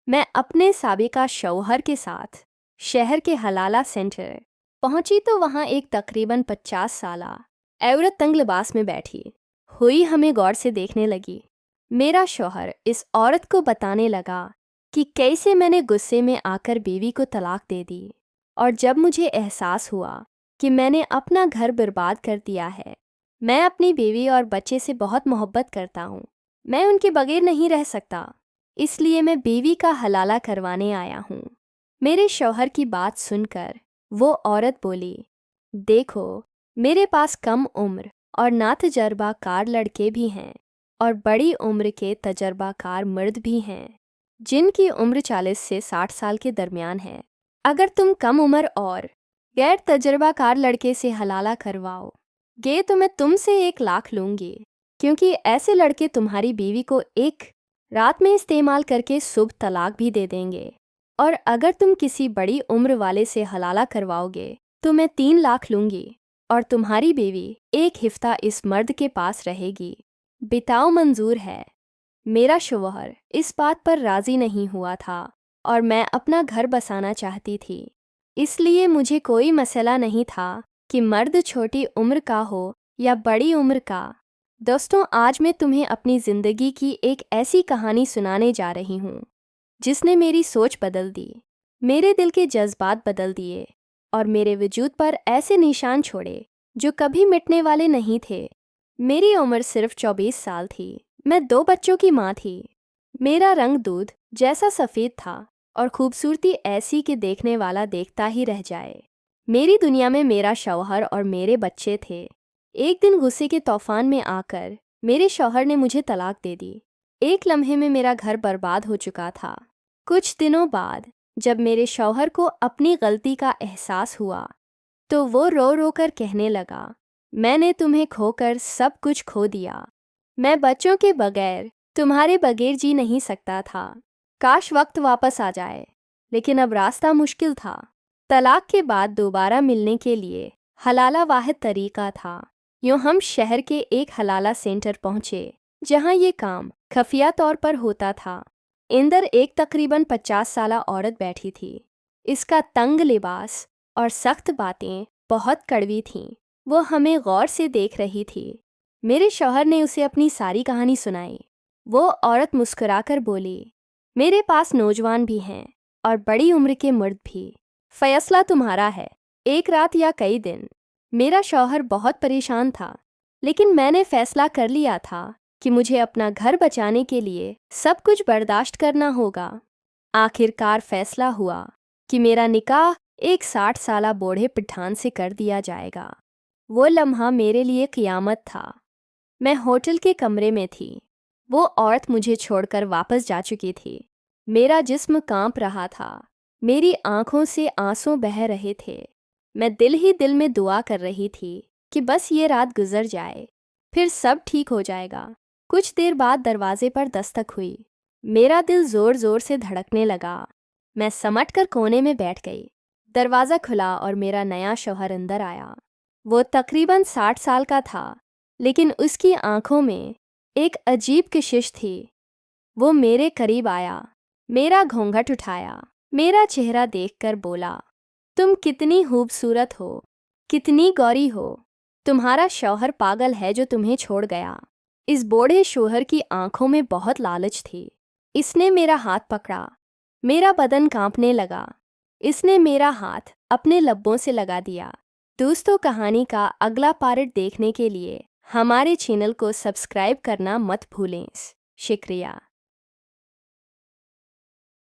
मैं अपने साबिका शौहर के साथ शहर के हलाला सेंटर पहुंची तो वहां एक तकरीबन 50 साला औरत तंग लिबास में बैठी हुई हमें गौर से देखने लगी। मेरा शौहर इस औरत को बताने लगा कि कैसे मैंने गुस्से में आकर बीवी को तलाक दे दी, और जब मुझे एहसास हुआ कि मैंने अपना घर बर्बाद कर दिया है। मैं अपनी बीवी और बच्चे से बहुत मोहब्बत करता हूँ। मैं उनके बगैर नहीं रह सकता, इसलिए मैं बीवी का हलाला करवाने आया हूँ। मेरे शौहर की बात सुनकर वो औरत बोली, देखो, मेरे पास कम उम्र और ना तजर्बाकार लड़के भी हैं और बड़ी उम्र के तजर्बाकार मर्द भी हैं जिनकी उम्र 40 से 60 साल के दरमियान है। अगर तुम कम उम्र और गैर तजर्बाकार लड़के से हलाला करवाओगे तो मैं तुमसे 1 लाख लूँगी, क्योंकि ऐसे लड़के तुम्हारी बीवी को एक रात में इस्तेमाल करके सुबह तलाक भी दे देंगे। और अगर तुम किसी बड़ी उम्र वाले से हलाला करवाओगे तो मैं 3 लाख लूँगी और तुम्हारी बीवी 1 हफ्ता इस मर्द के पास रहेगी। बिताओ, मंजूर है। मेरा शौहर इस बात पर राज़ी नहीं हुआ था और मैं अपना घर बसाना चाहती थी, इसलिए मुझे कोई मसला नहीं था कि मर्द छोटी उम्र का हो या बड़ी उम्र का। दोस्तों, आज मैं तुम्हें अपनी ज़िंदगी की एक ऐसी कहानी सुनाने जा रही हूँ जिसने मेरी सोच बदल दी, मेरे दिल के जज्बात बदल दिए और मेरे वजूद पर ऐसे निशान छोड़े जो कभी मिटने वाले नहीं थे। मेरी उम्र सिर्फ 24 साल थी। मैं 2 बच्चों की माँ थी। मेरा रंग दूध जैसा सफ़ेद था और खूबसूरती ऐसी कि देखने वाला देखता ही रह जाए। मेरी दुनिया में मेरा शौहर और मेरे बच्चे थे। एक दिन गुस्से के तूफान में आकर मेरे शौहर ने मुझे तलाक दे दी। एक लम्हे में मेरा घर बर्बाद हो चुका था। कुछ दिनों बाद जब मेरे शौहर को अपनी गलती का एहसास हुआ तो वो रो रो कर कहने लगा, मैंने तुम्हें खोकर सब कुछ खो दिया। मैं बच्चों के बगैर तुम्हारे बगैर जी नहीं सकता था। काश वक्त वापस आ जाए, लेकिन अब रास्ता मुश्किल था। तलाक के बाद दोबारा मिलने के लिए हलाला वाहिद तरीका था। यूँ हम शहर के एक हलाला सेंटर पहुँचे जहाँ ये काम खुफिया तौर पर होता था। अंदर एक तकरीबन 50 साला औरत बैठी थी। इसका तंग लिबास और सख्त बातें बहुत कड़वी थीं। वो हमें गौर से देख रही थी। मेरे शौहर ने उसे अपनी सारी कहानी सुनाई। वो औरत मुस्कुराकर बोली, मेरे पास नौजवान भी हैं और बड़ी उम्र के मर्द भी। फैसला तुम्हारा है, एक रात या कई दिन। मेरा शौहर बहुत परेशान था, लेकिन मैंने फैसला कर लिया था कि मुझे अपना घर बचाने के लिए सब कुछ बर्दाश्त करना होगा। आखिरकार फैसला हुआ कि मेरा निकाह एक 60 साला बूढ़े पठान से कर दिया जाएगा। वो लम्हा मेरे लिए क़ियामत था। मैं होटल के कमरे में थी। वो औरत मुझे छोड़कर वापस जा चुकी थी। मेरा जिस्म कांप रहा था। मेरी आंखों से आंसू बह रहे थे। मैं दिल ही दिल में दुआ कर रही थी कि बस ये रात गुजर जाए, फिर सब ठीक हो जाएगा। कुछ देर बाद दरवाजे पर दस्तक हुई। मेरा दिल ज़ोर ज़ोर से धड़कने लगा। मैं समट कर कोने में बैठ गई। दरवाज़ा खुला और मेरा नया शौहर अंदर आया। वो तकरीबन 60 साल का था, लेकिन उसकी आंखों में एक अजीब कशिश थी। वो मेरे करीब आया, मेरा घूंघट उठाया, मेरा चेहरा देखकर बोला, तुम कितनी खूबसूरत हो, कितनी गौरी हो। तुम्हारा शौहर पागल है जो तुम्हें छोड़ गया। इस बूढ़े शौहर की आंखों में बहुत लालच थी। इसने मेरा हाथ पकड़ा। मेरा बदन कांपने लगा। इसने मेरा हाथ अपने लब्बों से लगा दिया। दोस्तों, कहानी का अगला पार्ट देखने के लिए हमारे चैनल को सब्सक्राइब करना मत भूलें। शुक्रिया।